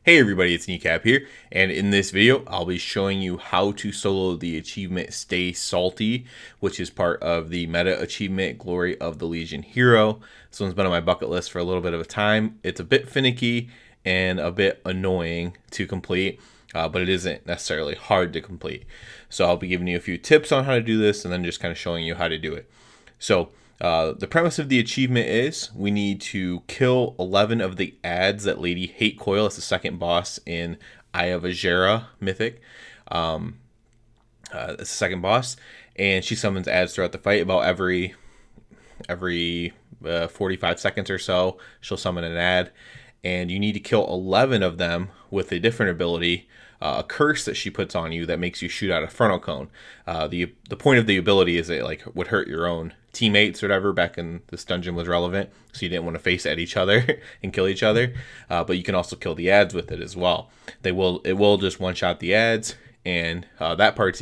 Hey everybody, it's Kneecap here, and in this video, I'll be showing you how to solo the achievement Stay Salty, which is part of the meta achievement Glory of the Legion Hero. This one's been on my bucket list for a little bit of a time. It's a bit finicky and a bit annoying to complete, but it isn't necessarily hard to complete. So I'll be giving you a few tips on how to do this, and then just kind of showing you how to do it. So the premise of the achievement is we need to kill 11 of the ads that Lady Hate Coil is the second boss in Eye of Azera Mythic. It's the second boss, and she summons ads throughout the fight. About every 45 seconds or so, she'll summon an ad, and you need to kill 11 of them with a different ability, a curse that she puts on you that makes you shoot out a frontal cone. The point of the ability is it like would hurt your own teammates or whatever. Back in this dungeon was relevant, so you didn't want to face at each other and kill each other. But you can also kill the ads with it as well. It will just one shot the ads, and that part's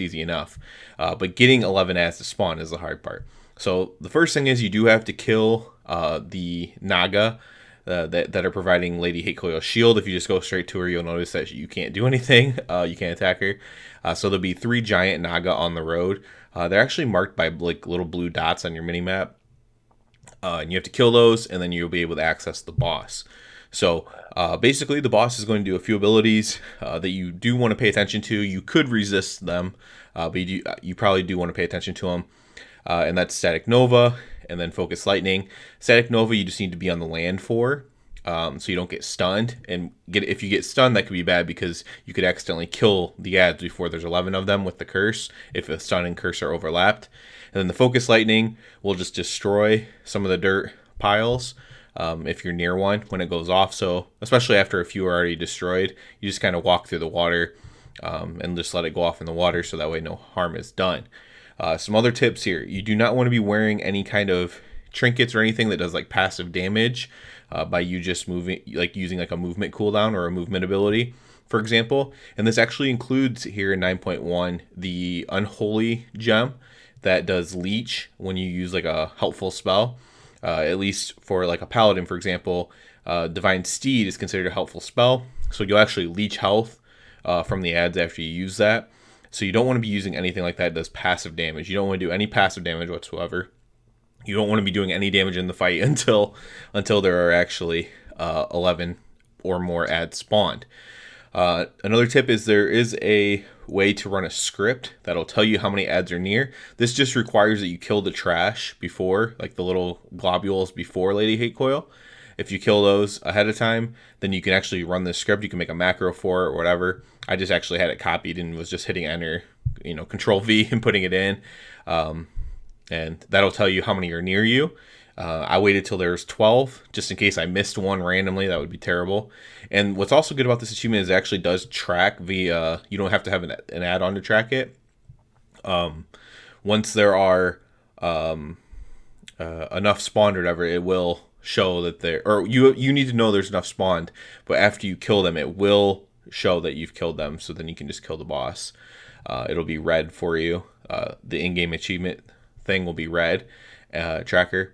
easy enough. But getting 11 ads to spawn is the hard part. So the first thing is you do have to kill the Naga that are providing Lady Hate Coil shield. If you just go straight to her, you'll notice that you can't do anything. You can't attack her. So there'll be 3 giant Naga on the road. They're actually marked by like little blue dots on your mini map, and you have to kill those, and then you'll be able to access the boss. So basically, the boss is going to do a few abilities that you do want to pay attention to. You could resist them, but you probably do want to pay attention to them. And that's Static Nova, and then Focus Lightning. Static Nova, you just need to be on the land for, so you don't get stunned. And if you get stunned, that could be bad because you could accidentally kill the ads before there's 11 of them with the curse, if the stun and curse are overlapped. And then the Focus Lightning will just destroy some of the dirt piles if you're near one when it goes off. So especially after a few are already destroyed, you just kind of walk through the water and just let it go off in the water, so that way no harm is done. Some other tips here. You do not want to be wearing any kind of trinkets or anything that does like passive damage by you just moving, like using like a movement cooldown or a movement ability, for example. And this actually includes here in 9.1 the Unholy Gem that does leech when you use like a helpful spell. At least for like a paladin, for example, Divine Steed is considered a helpful spell. So you'll actually leech health from the ads after you use that. So you don't want to be using anything like that does passive damage. You don't want to do any passive damage whatsoever. You don't want to be doing any damage in the fight until there are actually 11 or more ads spawned. Another tip is there is a way to run a script that'll tell you how many ads are near. This just requires that you kill the trash before, like the little globules before Lady Hate Coil. If you kill those ahead of time, then you can actually run this script. You can make a macro for it or whatever. I just actually had it copied and was just hitting enter, Control V and putting it in. And that'll tell you how many are near you. I waited till there's 12, just in case I missed one randomly. That would be terrible. And what's also good about this achievement is it actually does track via, you don't have to have an add-on to track it. Once there are enough spawned or whatever, it will show that you need to know there's enough spawned, but after you kill them, it will show that you've killed them, so then you can just kill the boss. It'll be red for you. The in-game achievement thing will be red tracker,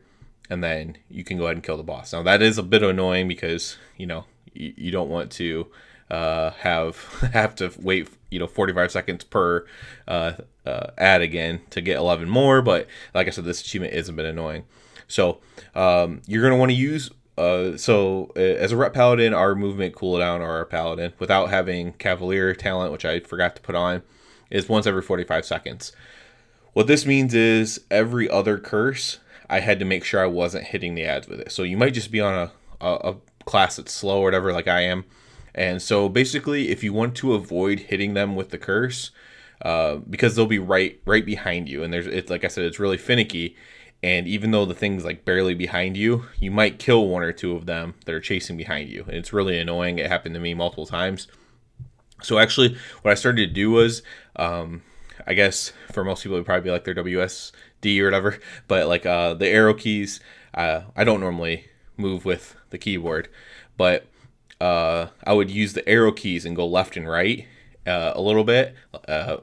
and then you can go ahead and kill the boss. Now that is a bit annoying because you don't want to have to wait 45 seconds per ad again to get 11 more, but like I said, this achievement is a bit annoying. So you're going to want to use as a rep paladin, our movement cooldown, or our paladin, without having cavalier talent, which I forgot to put on, is once every 45 seconds. What this means is every other curse, I had to make sure I wasn't hitting the ads with it. So you might just be on a class that's slow or whatever, like I am. And so basically, if you want to avoid hitting them with the curse, because they'll be right behind you, and it's like I said, it's really finicky. And even though the thing's like barely behind you, you might kill 1 or 2 of them that are chasing behind you. And it's really annoying. It happened to me multiple times. So actually, what I started to do was, I guess for most people, it would probably be like their WSD or whatever. But like the arrow keys, I don't normally move with the keyboard. But I would use the arrow keys and go left and right. a little bit,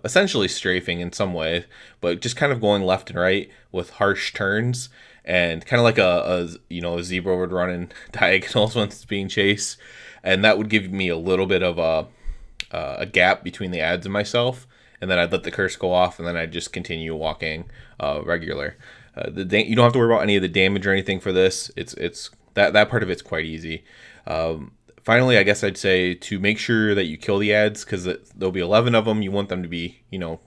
essentially strafing in some way, but just kind of going left and right with harsh turns, and kind of like a zebra would run in diagonals when it's being chased, and that would give me a little bit of a gap between the ads and myself, and then I'd let the curse go off, and then I'd just continue walking regular. You don't have to worry about any of the damage or anything for this. It's that part of it's quite easy. Finally, I guess I'd say to make sure that you kill the ads, because there'll be 11 of them. You want them to be,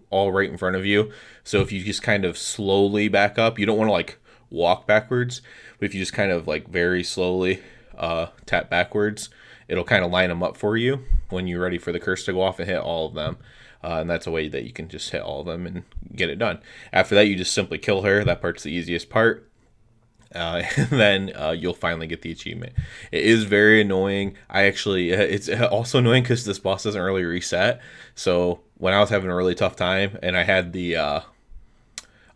all right in front of you. So if you just kind of slowly back up, you don't want to like walk backwards, but if you just kind of like very slowly tap backwards, it'll kind of line them up for you when you're ready for the curse to go off and hit all of them. And that's a way that you can just hit all of them and get it done. After that, you just simply kill her. That part's the easiest part. And then you'll finally get the achievement. It is very annoying. It's also annoying because this boss doesn't really reset. So when I was having a really tough time and I had the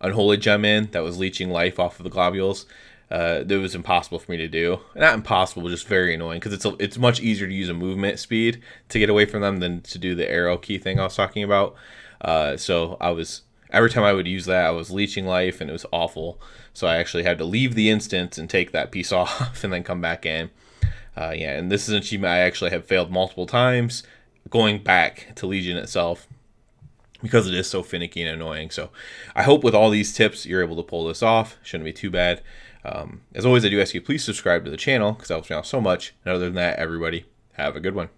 unholy gem in that was leeching life off of the globules, it was impossible for me to do. Not impossible, but just very annoying because it's much easier to use a movement speed to get away from them than to do the arrow key thing I was talking about. So every time I would use that, I was leeching life, and it was awful. So I actually had to leave the instance and take that piece off and then come back in. And this is an achievement I actually have failed multiple times going back to Legion itself because it is so finicky and annoying. So I hope with all these tips, you're able to pull this off. Shouldn't be too bad. As always, I do ask you, please subscribe to the channel because that helps me out so much. And other than that, everybody, have a good one.